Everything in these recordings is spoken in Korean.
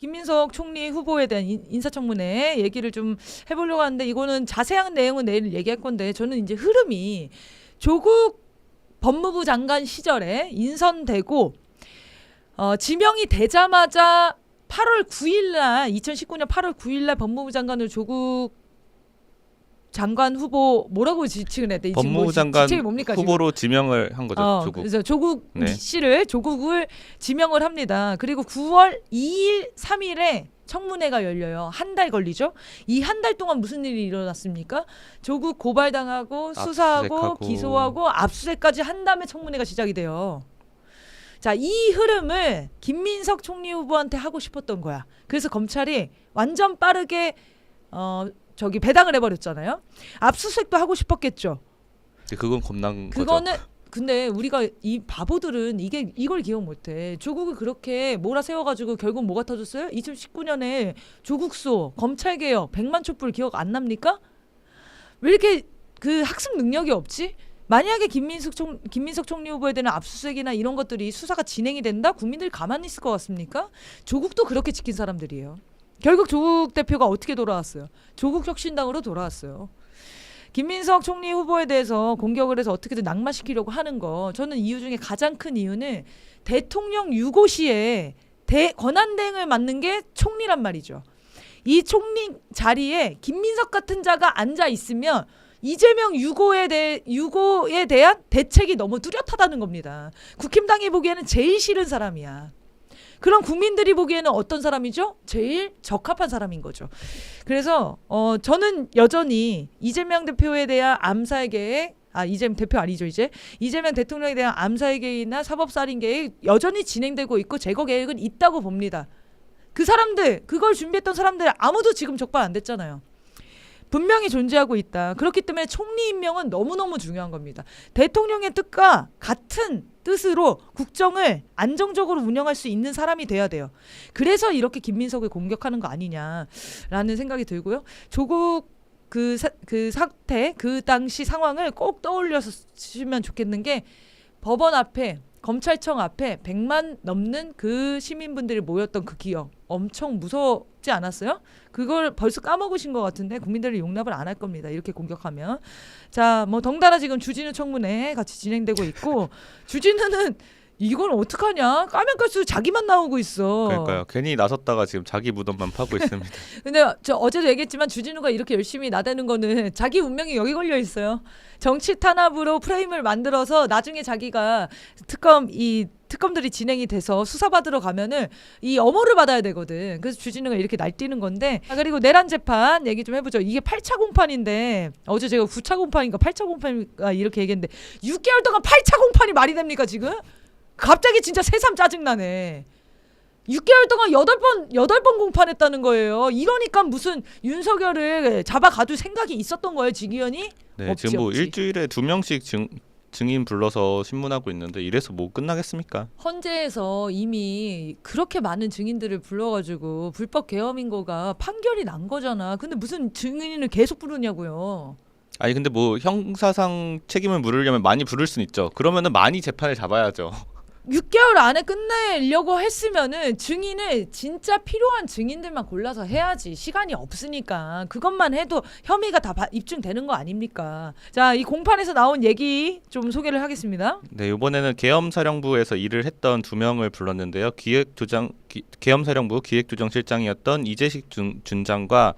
김민석 총리 후보에 대한 인사청문회 얘기를 좀 해보려고 하는데 이거는 자세한 내용은 내일 얘기할 건데 저는 이제 흐름이 조국 법무부 장관 시절에 인선되고 지명이 되자마자 8월 9일날 2019년 8월 9일날 법무부 장관을 조국 장관 후보 뭐라고 지칭을 했대? 법무부 장관 뭡니까, 후보로 지명을 한 거죠. 조국. 그래서 조국 네. 씨를 조국을 지명을 합니다. 그리고 9월 2일, 3일에 청문회가 열려요. 한 달 걸리죠. 이 한 달 동안 무슨 일이 일어났습니까? 조국 고발당하고 수사하고 압수수색하고. 기소하고 압수수색까지 한 다음에 청문회가 시작이 돼요. 자, 이 흐름을 김민석 총리 후보한테 하고 싶었던 거야. 그래서 검찰이 완전 빠르게 배당을 해버렸잖아요. 압수수색도 하고 싶었겠죠. 그건 겁난 그거는 거죠. 근데 우리가 이 바보들은 이걸 기억 못해. 조국을 그렇게 몰아세워가지고 결국 뭐가 터졌어요? 2019년에 조국소, 검찰개혁, 100만 촛불 기억 안 납니까? 왜 이렇게 그 학습 능력이 없지? 만약에 김민석 총리 후보에 대한 압수수색이나 이런 것들이 수사가 진행이 된다? 국민들이 가만히 있을 것 같습니까? 조국도 그렇게 지킨 사람들이에요. 결국 조국 대표가 어떻게 돌아왔어요? 조국 혁신당으로 돌아왔어요. 김민석 총리 후보에 대해서 공격을 해서 어떻게든 낙마시키려고 하는 거, 저는 이유 중에 가장 큰 이유는 대통령 유고시에 권한대행을 맡는 게 총리란 말이죠. 이 총리 자리에 김민석 같은 자가 앉아 있으면 이재명 유고에 대한 대책이 너무 뚜렷하다는 겁니다. 국힘당이 보기에는 제일 싫은 사람이야. 그럼 국민들이 보기에는 어떤 사람이죠? 제일 적합한 사람인 거죠. 그래서 저는 여전히 이재명 대표에 대한 암살 계획, 이재명 대표 아니죠 이제, 이재명 대통령에 대한 암살 계획이나 사법살인 계획 여전히 진행되고 있고 제거 계획은 있다고 봅니다. 그 사람들, 그걸 준비했던 사람들 아무도 지금 적발 안 됐잖아요. 분명히 존재하고 있다. 그렇기 때문에 총리 임명은 너무너무 중요한 겁니다. 대통령의 뜻과 같은 뜻으로 국정을 안정적으로 운영할 수 있는 사람이 돼야 돼요. 그래서 이렇게 김민석을 공격하는 거 아니냐라는 생각이 들고요. 조국 그 사태, 그 당시 상황을 꼭 떠올려주시면 좋겠는 게, 법원 앞에, 검찰청 앞에 100만 넘는 그 시민분들이 모였던 그 기억 엄청 무섭지 않았어요? 그걸 벌써 까먹으신 것 같은데 국민들이 용납을 안 할 겁니다. 이렇게 공격하면. 자, 뭐 덩달아 지금 주진우 청문회 같이 진행되고 있고, 주진우는 이걸 어떡하냐? 까면 깔수록 자기만 나오고 있어. 그러니까요. 괜히 나섰다가 지금 자기 무덤만 파고 있습니다. 근데 저 어제도 얘기했지만 주진우가 이렇게 열심히 나대는 거는 자기 운명이 여기 걸려 있어요. 정치 탄압으로 프레임을 만들어서 나중에 자기가 특검들이 진행이 돼서 수사받으러 가면은 이 엄호를 받아야 되거든. 그래서 주진우가 이렇게 날뛰는 건데. 그리고 내란 재판 얘기 좀 해보죠. 이게 8차 공판인데, 어제 제가 9차 공판인가 8차 공판인가 이렇게 얘기했는데 6개월 동안 8차 공판이 말이 됩니까 지금? 갑자기 진짜 새삼 짜증나네. 6개월 동안 8번 공판했다는 거예요. 이러니까 무슨 윤석열을 잡아가둘 생각이 있었던 거예요, 지기현이? 네, 없지, 지금 뭐 없지. 일주일에 2명씩 증인 불러서 신문하고 있는데 이래서 뭐 끝나겠습니까? 헌재에서 이미 그렇게 많은 증인들을 불러가지고 불법 계엄인 거가 판결이 난 거잖아. 근데 무슨 증인을 계속 부르냐고요. 아니 근데 뭐 형사상 책임을 물으려면 많이 부를 수는 있죠. 그러면은 많이 재판을 잡아야죠. 6개월 안에 끝내려고 했으면은 증인을 진짜 필요한 증인들만 골라서 해야지. 시간이 없으니까. 그것만 해도 혐의가 다 입증되는 거 아닙니까? 자, 이 공판에서 나온 얘기 좀 소개를 하겠습니다. 네, 이번에는 계엄사령부에서 일을 했던 2명을 불렀는데요. 계엄사령부 기획조정실장이었던 이재식 준장과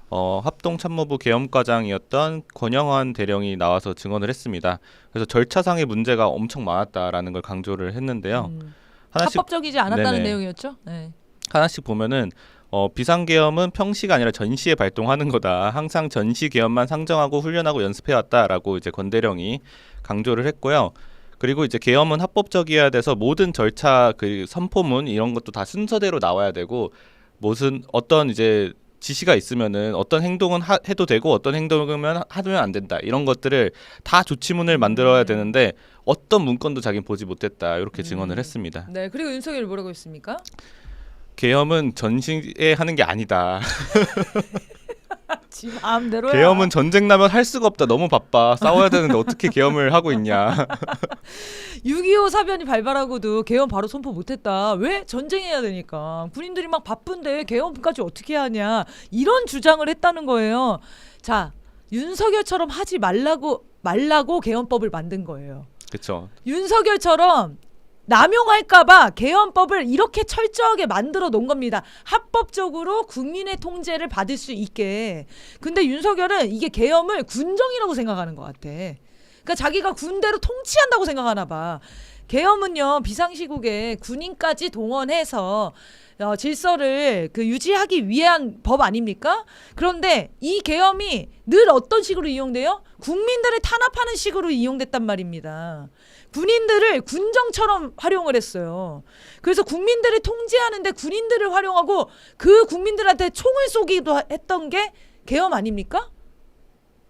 합동참모부 계엄과장이었던 권영환 대령이 나와서 증언을 했습니다. 그래서 절차상의 문제가 엄청 많았다라는 걸 강조를 했는데요. 합법적이지 않았다는 네네. 내용이었죠. 네. 하나씩 보면은 비상계엄은 평시가 아니라 전시에 발동하는 거다. 항상 전시 계엄만 상정하고 훈련하고 연습해왔다라고 이제 권 대령이 강조를 했고요. 그리고 이제 계엄은 합법적이어야 돼서 모든 절차, 그 선포문 이런 것도 다 순서대로 나와야 되고, 무슨 어떤 이제 지시가 있으면은 어떤 행동은 해도 되고 어떤 행동은 하면 안 된다, 이런 것들을 다 조치문을 만들어야 되는데 어떤 문건도 자기는 보지 못했다, 이렇게 증언을 했습니다. 네. 그리고 윤석열이 뭐라고 했습니까? 계엄은 전시에 하는 게 아니다. 지 마음대로야. 계엄은 전쟁 나면 할 수가 없다. 너무 바빠. 싸워야 되는데 어떻게 계엄을 하고 있냐. 6.25 사변이 발발하고도 계엄 바로 선포 못했다. 왜? 전쟁해야 되니까. 군인들이 막 바쁜데 계엄까지 어떻게 하냐. 이런 주장을 했다는 거예요. 자, 윤석열처럼 하지 말라고 계엄법을 만든 거예요. 그렇죠. 윤석열처럼 남용할까봐 계엄법을 이렇게 철저하게 만들어 놓은 겁니다. 합법적으로 국민의 통제를 받을 수 있게. 근데 윤석열은 이게 계엄을 군정이라고 생각하는 것 같아. 그러니까 자기가 군대로 통치한다고 생각하나 봐. 계엄은요, 비상시국에 군인까지 동원해서 질서를 유지하기 위한 법 아닙니까? 그런데 이 계엄이 늘 어떤 식으로 이용돼요? 국민들을 탄압하는 식으로 이용됐단 말입니다. 군인들을 군정처럼 활용을 했어요. 그래서 국민들을 통제하는데 군인들을 활용하고 그 국민들한테 총을 쏘기도 했던 게 계엄 아닙니까?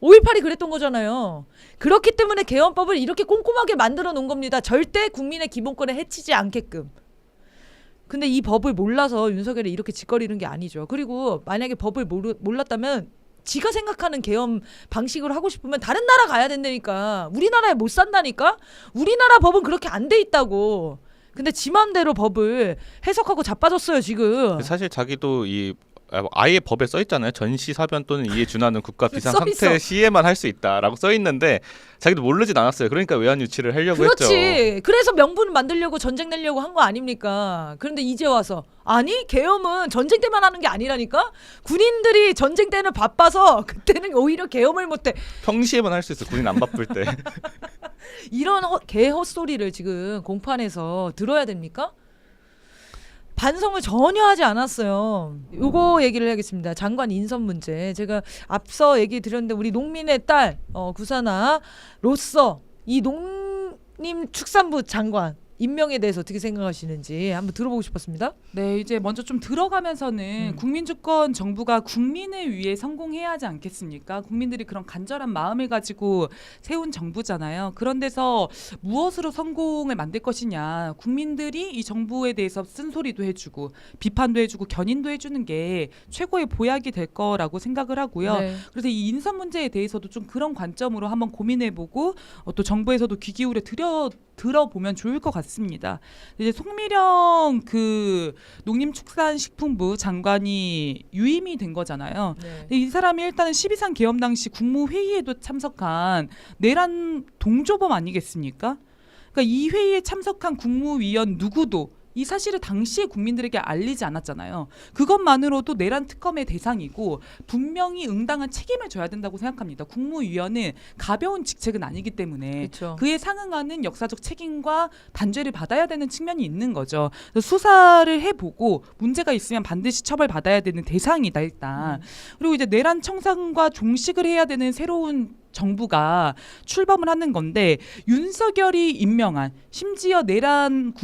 5.18이 그랬던 거잖아요. 그렇기 때문에 계엄법을 이렇게 꼼꼼하게 만들어 놓은 겁니다. 절대 국민의 기본권을 해치지 않게끔. 근데 이 법을 몰라서 윤석열이 이렇게 짓거리는 게 아니죠. 그리고 만약에 법을 몰랐다면 지가 생각하는 계엄 방식으로 하고 싶으면 다른 나라 가야 된다니까. 우리나라에 못 산다니까. 우리나라 법은 그렇게 안 돼 있다고. 근데 지 맘대로 법을 해석하고 자빠졌어요 지금. 사실 자기도 아예 법에 써 있잖아요. 전시 사변 또는 이에 준하는 국가 비상 써 상태 있어. 시에만 할 수 있다라고 써 있는데 자기도 모르진 않았어요. 그러니까 외환 유치를 하려고 그렇지. 했죠. 그래서 명분 만들려고 전쟁 내려고 한 거 아닙니까? 그런데 이제 와서 아니 계엄은 전쟁 때만 하는 게 아니라니까? 군인들이 전쟁 때는 바빠서 그때는 오히려 계엄을 못해. 평시에만 할 수 있어. 군인 안 바쁠 때. 이런 개 헛소리를 지금 공판에서 들어야 됩니까? 반성을 전혀 하지 않았어요. 요거 얘기를 해야겠습니다. 장관 인선 문제. 제가 앞서 얘기 드렸는데 우리 농민의 딸 구사나로서 이 농림축산부 장관 임명에 대해서 어떻게 생각하시는지 한번 들어보고 싶었습니다. 네, 이제 먼저 좀 들어가면서는 국민주권 정부가 국민을 위해 성공해야 하지 않겠습니까? 국민들이 그런 간절한 마음을 가지고 세운 정부잖아요. 그런 데서 무엇으로 성공을 만들 것이냐. 국민들이 이 정부에 대해서 쓴소리도 해주고 비판도 해주고 견인도 해주는 게 최고의 보약이 될 거라고 생각을 하고요. 네. 그래서 이 인선 문제에 대해서도 좀 그런 관점으로 한번 고민해보고 또 정부에서도 귀 기울여 들어보면 좋을 것 같습니다. 이제 송미령 농림축산식품부 장관이 유임이 된 거잖아요. 네. 이 사람이 일단은 12.3 계엄 당시 국무회의에도 참석한 내란 동조범 아니겠습니까? 그러니까 이 회의에 참석한 국무위원 누구도 이 사실을 당시에 국민들에게 알리지 않았잖아요. 그것만으로도 내란 특검의 대상이고 분명히 응당한 책임을 져야 된다고 생각합니다. 국무위원은 가벼운 직책은 아니기 때문에 그쵸. 그에 상응하는 역사적 책임과 단죄를 받아야 되는 측면이 있는 거죠. 그래서 수사를 해보고 문제가 있으면 반드시 처벌받아야 되는 대상이다 일단. 그리고 이제 내란 청산과 종식을 해야 되는 새로운 정부가 출범을 하는 건데 윤석열이 임명한 심지어 내란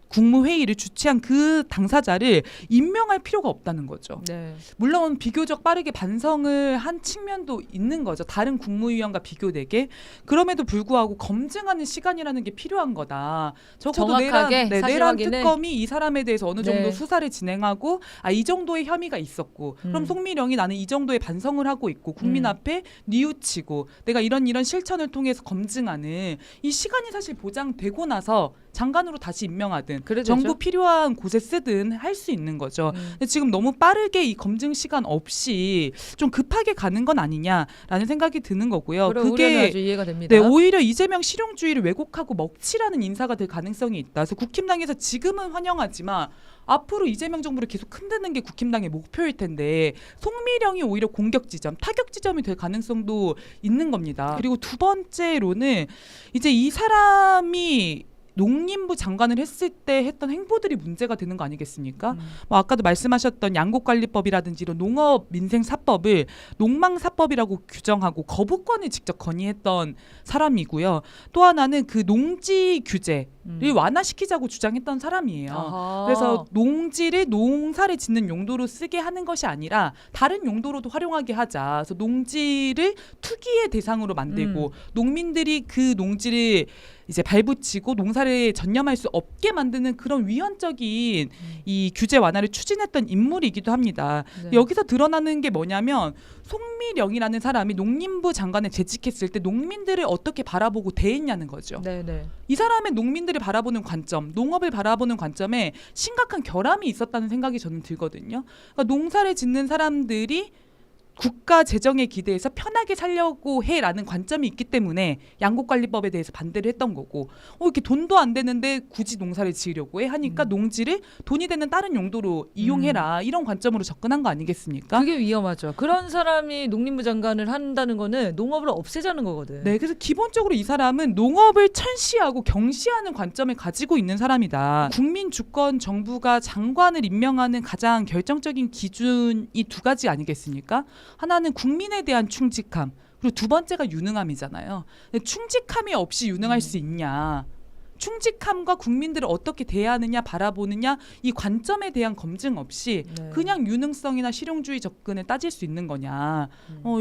국무회의를 주최한 그 당사자를 임명할 필요가 없다는 거죠. 네. 물론 비교적 빠르게 반성을 한 측면도 있는 거죠. 다른 국무위원과 비교되게. 그럼에도 불구하고 검증하는 시간이라는 게 필요한 거다. 적어도 정확하게 내란 사실확인을. 특검이 이 사람에 대해서 어느 정도 네. 수사를 진행하고 이 정도의 혐의가 있었고 그럼 송미령이 나는 이 정도의 반성을 하고 있고 국민 앞에 뉘우치고 내가 이런 실천을 통해서 검증하는 이 시간이 사실 보장되고 나서 장관으로 다시 임명하든 그래도 정부 되죠. 필요한 곳에 쓰든 할 수 있는 거죠. 근데 지금 너무 빠르게 이 검증 시간 없이 좀 급하게 가는 건 아니냐라는 생각이 드는 거고요. 그래, 우려는 그게 아주 이해가 됩니다. 네, 오히려 이재명 실용주의를 왜곡하고 먹칠하는 인사가 될 가능성이 있다. 그래서 국힘당에서 지금은 환영하지만 앞으로 이재명 정부를 계속 흔드는 게 국힘당의 목표일 텐데 송미령이 오히려 공격 지점, 타격 지점이 될 가능성도 있는 겁니다. 그리고 두 번째로는 이제 이 사람이 농림부 장관을 했을 때 했던 행보들이 문제가 되는 거 아니겠습니까? 뭐 아까도 말씀하셨던 양곡관리법이라든지 이런 농업민생사법을 농망사법이라고 규정하고 거부권을 직접 건의했던 사람이고요. 또 하나는 그 농지 규제, 완화시키자고 주장했던 사람이에요. 아하. 그래서 농지를 농사를 짓는 용도로 쓰게 하는 것이 아니라 다른 용도로도 활용하게 하자. 그래서 농지를 투기의 대상으로 만들고 농민들이 그 농지를 이제 발붙이고 농사를 전념할 수 없게 만드는 그런 위헌적인 이 규제 완화를 추진했던 인물이기도 합니다. 네. 여기서 드러나는 게 뭐냐면 송미령이라는 사람이 농림부 장관에 재직했을 때 농민들을 어떻게 바라보고 대했냐는 거죠. 네네. 이 사람의 농민들을 바라보는 관점, 농업을 바라보는 관점에 심각한 결함이 있었다는 생각이 저는 들거든요. 그러니까 농사를 짓는 사람들이 국가 재정에 기대해서 편하게 살려고 해라는 관점이 있기 때문에 양곡관리법에 대해서 반대를 했던 거고 이렇게 돈도 안 되는데 굳이 농사를 지으려고 해 하니까 농지를 돈이 되는 다른 용도로 이용해라 이런 관점으로 접근한 거 아니겠습니까? 그게 위험하죠. 그런 사람이 농림부 장관을 한다는 거는 농업을 없애자는 거거든. 네, 그래서 기본적으로 이 사람은 농업을 천시하고 경시하는 관점을 가지고 있는 사람이다. 국민 주권 정부가 장관을 임명하는 가장 결정적인 기준이 두 가지 아니겠습니까? 하나는 국민에 대한 충직함, 그리고 두 번째가 유능함이잖아요. 근데 충직함이 없이 유능할 수 있냐? 충직함과 국민들을 어떻게 대하느냐 바라보느냐 이 관점에 대한 검증 없이 네. 그냥 유능성이나 실용주의 접근을 따질 수 있는 거냐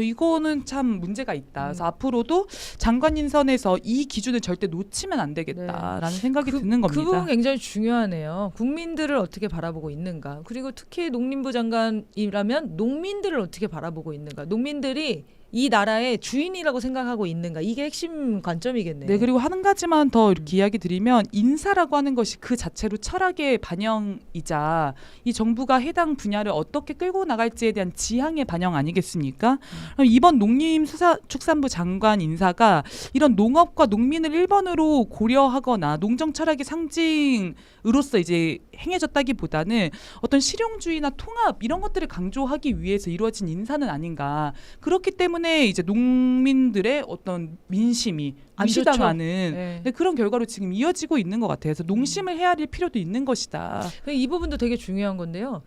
이거는 참 문제가 있다. 그래서 앞으로도 장관 인선에서 이 기준을 절대 놓치면 안 되겠다라는 생각이 드는 겁니다. 그 부분 굉장히 중요하네요. 국민들을 어떻게 바라보고 있는가. 그리고 특히 농림부 장관이라면 농민들을 어떻게 바라보고 있는가. 농민들이 이 나라의 주인이라고 생각하고 있는가. 이게 핵심 관점이겠네요. 네, 그리고 한 가지만 더 이렇게 이야기 드리면 인사라고 하는 것이 그 자체로 철학의 반영이자 이 정부가 해당 분야를 어떻게 끌고 나갈지에 대한 지향의 반영 아니겠습니까? 그럼 이번 농림축산부 장관 인사가 이런 농업과 농민을 1번으로 고려하거나 농정 철학의 상징으로서 이제 행해졌다기보다는 어떤 실용주의나 통합 이런 것들을 강조하기 위해서 이루어진 인사는 아닌가. 그렇기 때문에 이제 농민들의 어떤 민심이 안 좋죠. 무시당하는 네. 그런 결과로 지금 이어지고 있는 것 같아요. 그래서 농심을 헤아릴 필요도 있는 것이다. 이 부분도 되게 중요한 건데요.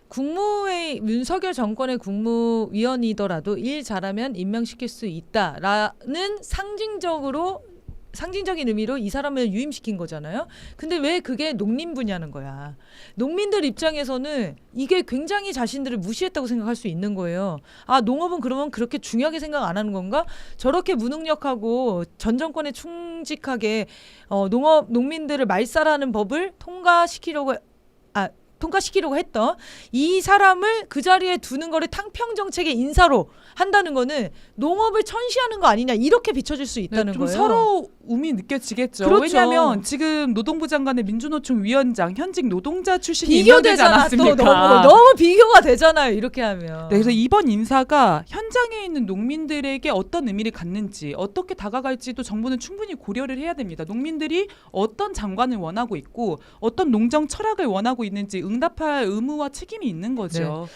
국무회의 윤석열 정권의 국무위원이더라도 일 잘하면 임명시킬 수 있다라는 상징적인 의미로 이 사람을 유임시킨 거잖아요. 근데 왜 그게 농림부냐는 거야. 농민들 입장에서는 이게 굉장히 자신들을 무시했다고 생각할 수 있는 거예요. 아, 농업은 그러면 그렇게 중요하게 생각 안 하는 건가? 저렇게 무능력하고 전 정권에 충직하게 농민들을 말살하는 법을 통과시키려고 했던 이 사람을 그 자리에 두는 거를 탕평정책의 인사로 한다는 거는 농업을 천시하는 거 아니냐 이렇게 비춰질 수 있다는 좀 거예요. 서러움이 느껴지겠죠. 그렇죠. 왜냐하면 지금 노동부 장관의 민주노총 위원장 현직 노동자 출신이 임명되지 비교되잖아. 않았습니까? 또 너무 비교가 되잖아요. 이렇게 하면. 네, 그래서 이번 인사가 현장에 있는 농민들에게 어떤 의미를 갖는지 어떻게 다가갈지도 정부는 충분히 고려를 해야 됩니다. 농민들이 어떤 장관을 원하고 있고 어떤 농정 철학을 원하고 있는지 응답할 의무와 책임이 있는 거죠.